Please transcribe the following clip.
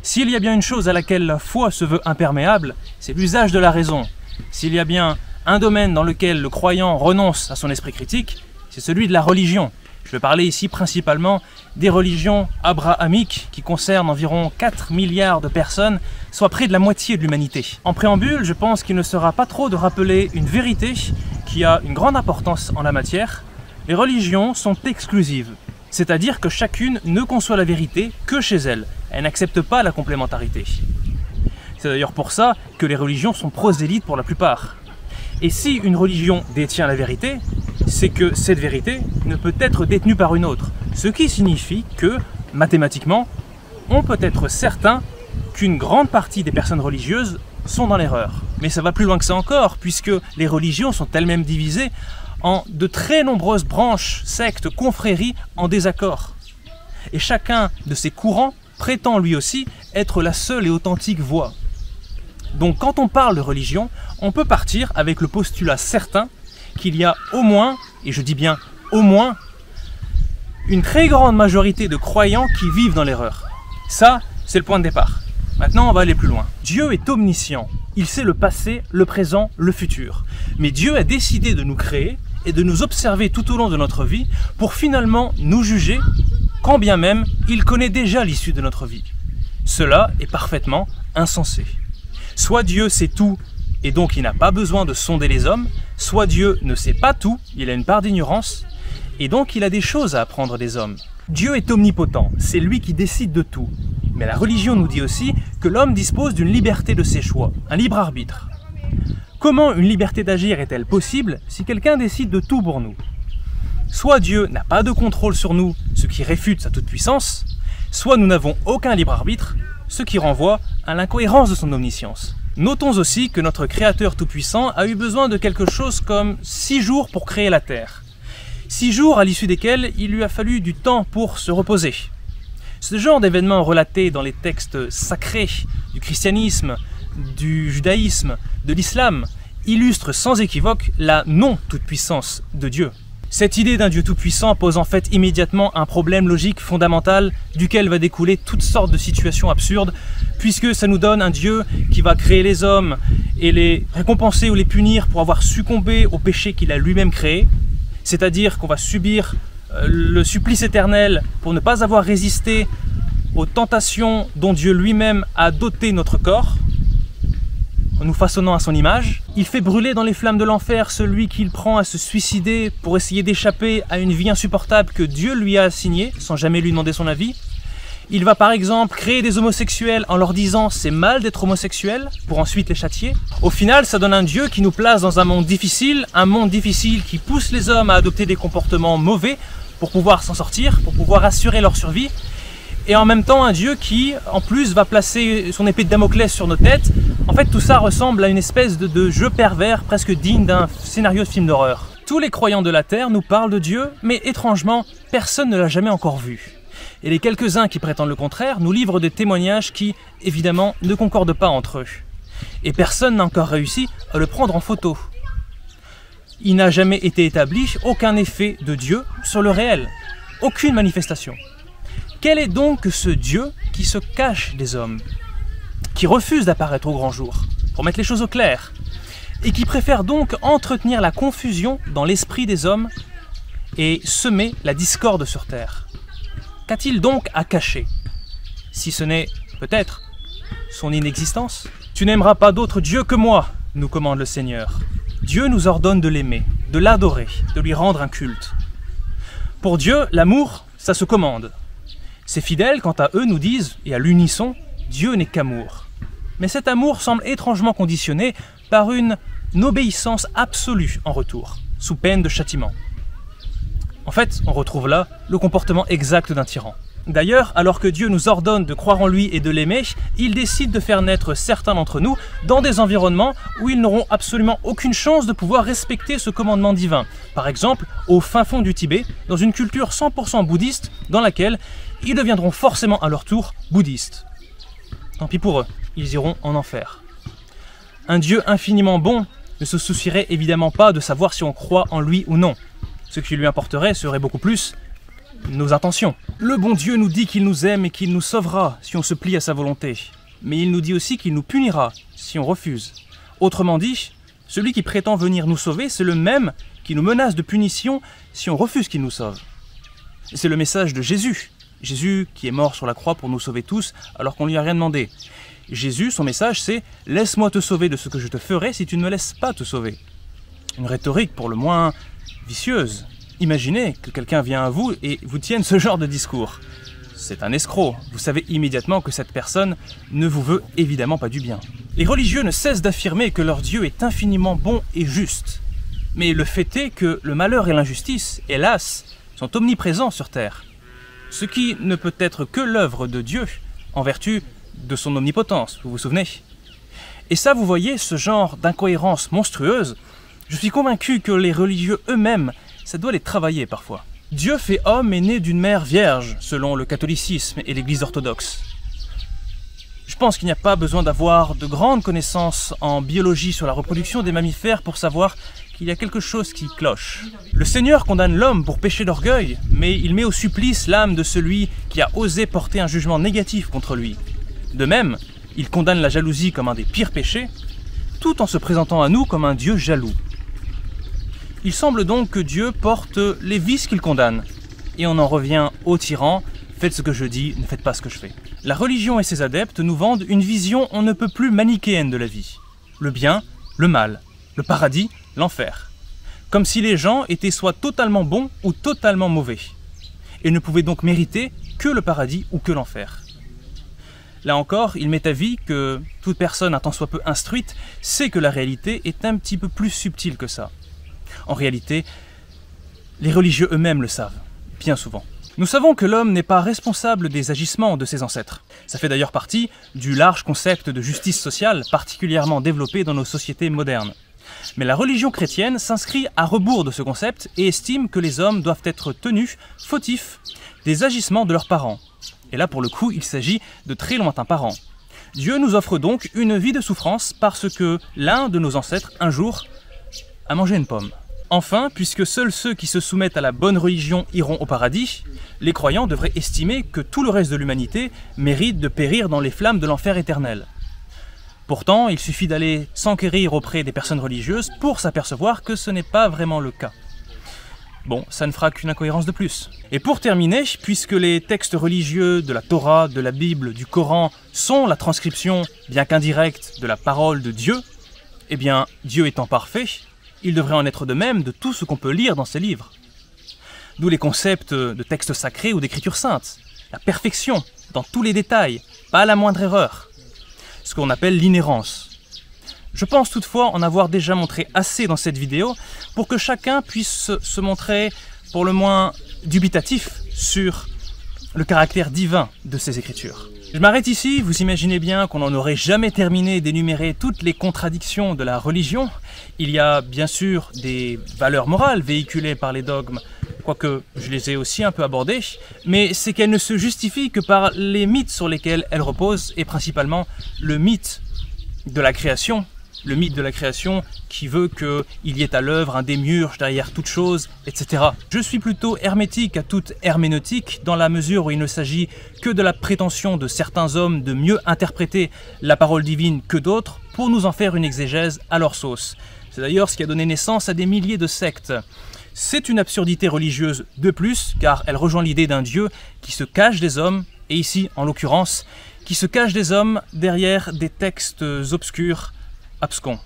S'il y a bien une chose à laquelle la foi se veut imperméable, c'est l'usage de la raison. S'il y a bien un domaine dans lequel le croyant renonce à son esprit critique, c'est celui de la religion. Je vais parler ici principalement des religions abrahamiques qui concernent environ 4 milliards de personnes, soit près de la moitié de l'humanité. En préambule, je pense qu'il ne sera pas trop de rappeler une vérité qui a une grande importance en la matière. Les religions sont exclusives, c'est-à-dire que chacune ne conçoit la vérité que chez elle. Elle n'accepte pas la complémentarité. C'est d'ailleurs pour ça que les religions sont prosélytes pour la plupart. Et si une religion détient la vérité, c'est que cette vérité ne peut être détenue par une autre. Ce qui signifie que, mathématiquement, on peut être certain qu'une grande partie des personnes religieuses sont dans l'erreur. Mais ça va plus loin que ça encore, puisque les religions sont elles-mêmes divisées en de très nombreuses branches, sectes, confréries en désaccord. Et chacun de ces courants prétend lui aussi être la seule et authentique voie. Donc quand on parle de religion, on peut partir avec le postulat certain qu'il y a au moins, et je dis bien au moins, une très grande majorité de croyants qui vivent dans l'erreur. Ça, c'est le point de départ. Maintenant, on va aller plus loin. Dieu est omniscient. Il sait le passé, le présent, le futur. Mais Dieu a décidé de nous créer et de nous observer tout au long de notre vie pour finalement nous juger, quand bien même il connaît déjà l'issue de notre vie. Cela est parfaitement insensé. Soit Dieu sait tout et donc il n'a pas besoin de sonder les hommes, soit Dieu ne sait pas tout, il a une part d'ignorance, et donc il a des choses à apprendre des hommes. Dieu est omnipotent, c'est lui qui décide de tout. Mais la religion nous dit aussi que l'homme dispose d'une liberté de ses choix, un libre arbitre. Comment une liberté d'agir est-elle possible si quelqu'un décide de tout pour nous? Soit Dieu n'a pas de contrôle sur nous, ce qui réfute sa toute-puissance, soit nous n'avons aucun libre arbitre, ce qui renvoie à l'incohérence de son omniscience. Notons aussi que notre Créateur tout-puissant a eu besoin de quelque chose comme 6 jours pour créer la Terre. 6 jours à l'issue desquels il lui a fallu du temps pour se reposer. Ce genre d'événements relatés dans les textes sacrés du christianisme, du judaïsme, de l'islam, illustre sans équivoque la non-toute-puissance de Dieu. Cette idée d'un Dieu tout-puissant pose en fait immédiatement un problème logique fondamental duquel va découler toutes sortes de situations absurdes, puisque ça nous donne un Dieu qui va créer les hommes et les récompenser ou les punir pour avoir succombé au péché qu'il a lui-même créé, c'est-à-dire qu'on va subir le supplice éternel pour ne pas avoir résisté aux tentations dont Dieu lui-même a doté notre corps, en nous façonnant à son image. Il fait brûler dans les flammes de l'enfer celui qu'il prend à se suicider pour essayer d'échapper à une vie insupportable que Dieu lui a assignée, sans jamais lui demander son avis. Il va par exemple créer des homosexuels en leur disant « c'est mal d'être homosexuel » pour ensuite les châtier. Au final, ça donne un Dieu qui nous place dans un monde difficile qui pousse les hommes à adopter des comportements mauvais pour pouvoir s'en sortir, pour pouvoir assurer leur survie. Et en même temps, un Dieu qui, en plus, va placer son épée de Damoclès sur nos têtes. En fait, tout ça ressemble à une espèce de jeu pervers, presque digne d'un scénario de film d'horreur. Tous les croyants de la Terre nous parlent de Dieu, mais étrangement, personne ne l'a jamais encore vu. Et les quelques-uns qui prétendent le contraire nous livrent des témoignages qui, évidemment, ne concordent pas entre eux. Et personne n'a encore réussi à le prendre en photo. Il n'a jamais été établi aucun effet de Dieu sur le réel, aucune manifestation. Quel est donc ce Dieu qui se cache des hommes, qui refuse d'apparaître au grand jour, pour mettre les choses au clair, et qui préfère donc entretenir la confusion dans l'esprit des hommes et semer la discorde sur terre? Qu'a-t-il donc à cacher, si ce n'est, peut-être, son inexistence? Tu n'aimeras pas d'autre Dieu que moi, nous commande le Seigneur. Dieu nous ordonne de l'aimer, de l'adorer, de lui rendre un culte. Pour Dieu, l'amour, ça se commande. Ses fidèles, quant à eux, nous disent, et à l'unisson, Dieu n'est qu'amour. Mais cet amour semble étrangement conditionné par une obéissance absolue en retour, sous peine de châtiment. En fait, on retrouve là le comportement exact d'un tyran. D'ailleurs, alors que Dieu nous ordonne de croire en lui et de l'aimer, il décide de faire naître certains d'entre nous dans des environnements où ils n'auront absolument aucune chance de pouvoir respecter ce commandement divin. Par exemple, au fin fond du Tibet, dans une culture 100% bouddhiste dans laquelle ils deviendront forcément à leur tour bouddhistes. Tant pis pour eux, ils iront en enfer. Un Dieu infiniment bon ne se soucierait évidemment pas de savoir si on croit en lui ou non. Ce qui lui importerait serait beaucoup plus nos intentions. Le bon Dieu nous dit qu'il nous aime et qu'il nous sauvera si on se plie à sa volonté. Mais il nous dit aussi qu'il nous punira si on refuse. Autrement dit, celui qui prétend venir nous sauver, c'est le même qui nous menace de punition si on refuse qu'il nous sauve. C'est le message de Jésus. Jésus qui est mort sur la croix pour nous sauver tous alors qu'on lui a rien demandé. Jésus, son message, c'est « Laisse-moi te sauver de ce que je te ferai si tu ne me laisses pas te sauver ». Une rhétorique pour le moins vicieuse. Imaginez que quelqu'un vient à vous et vous tienne ce genre de discours. C'est un escroc. Vous savez immédiatement que cette personne ne vous veut évidemment pas du bien. Les religieux ne cessent d'affirmer que leur Dieu est infiniment bon et juste. Mais le fait est que le malheur et l'injustice, hélas, sont omniprésents sur Terre. Ce qui ne peut être que l'œuvre de Dieu, en vertu de son omnipotence, vous vous souvenez? Et ça, vous voyez, ce genre d'incohérence monstrueuse, je suis convaincu que les religieux eux-mêmes, ça doit les travailler parfois. Dieu fait homme est né d'une mère vierge, selon le catholicisme et l'Église orthodoxe. Je pense qu'il n'y a pas besoin d'avoir de grandes connaissances en biologie sur la reproduction des mammifères pour savoir qu'il y a quelque chose qui cloche. Le Seigneur condamne l'homme pour péché d'orgueil, mais il met au supplice l'âme de celui qui a osé porter un jugement négatif contre lui. De même, il condamne la jalousie comme un des pires péchés, tout en se présentant à nous comme un Dieu jaloux. Il semble donc que Dieu porte les vices qu'il condamne, et on en revient au tyran, faites ce que je dis, ne faites pas ce que je fais. La religion et ses adeptes nous vendent une vision on ne peut plus manichéenne de la vie. Le bien, le mal, le paradis, l'enfer. Comme si les gens étaient soit totalement bons ou totalement mauvais, et ne pouvaient donc mériter que le paradis ou que l'enfer. Là encore, il m'est avis que toute personne un tant soit peu instruite sait que la réalité est un petit peu plus subtile que ça. En réalité, les religieux eux-mêmes le savent, bien souvent. Nous savons que l'homme n'est pas responsable des agissements de ses ancêtres. Ça fait d'ailleurs partie du large concept de justice sociale particulièrement développé dans nos sociétés modernes. Mais la religion chrétienne s'inscrit à rebours de ce concept et estime que les hommes doivent être tenus fautifs des agissements de leurs parents. Et là, pour le coup, il s'agit de très lointains parents. Dieu nous offre donc une vie de souffrance parce que l'un de nos ancêtres, un jour, a mangé une pomme. Enfin, puisque seuls ceux qui se soumettent à la bonne religion iront au paradis, les croyants devraient estimer que tout le reste de l'humanité mérite de périr dans les flammes de l'enfer éternel. Pourtant, il suffit d'aller s'enquérir auprès des personnes religieuses pour s'apercevoir que ce n'est pas vraiment le cas. Bon, ça ne fera qu'une incohérence de plus. Et pour terminer, puisque les textes religieux de la Torah, de la Bible, du Coran sont la transcription, bien qu'indirecte, de la parole de Dieu, eh bien, Dieu étant parfait, il devrait en être de même de tout ce qu'on peut lire dans ces livres. D'où les concepts de textes sacrés ou d'écriture sainte, la perfection, dans tous les détails, pas la moindre erreur, ce qu'on appelle l'inhérence. Je pense toutefois en avoir déjà montré assez dans cette vidéo pour que chacun puisse se montrer pour le moins dubitatif sur le caractère divin de ces écritures. Je m'arrête ici, vous imaginez bien qu'on n'en aurait jamais terminé d'énumérer toutes les contradictions de la religion. Il y a bien sûr des valeurs morales véhiculées par les dogmes, quoique je les ai aussi un peu abordées, mais c'est qu'elles ne se justifient que par les mythes sur lesquels elles reposent, et principalement le mythe de la création. Le mythe de la création qui veut qu'il y ait à l'œuvre un démiurge derrière toute chose, etc. Je suis plutôt hermétique à toute herméneutique dans la mesure où il ne s'agit que de la prétention de certains hommes de mieux interpréter la parole divine que d'autres pour nous en faire une exégèse à leur sauce. C'est d'ailleurs ce qui a donné naissance à des milliers de sectes. C'est une absurdité religieuse de plus car elle rejoint l'idée d'un Dieu qui se cache des hommes, et ici en l'occurrence, qui se cache des hommes derrière des textes obscurs abscons.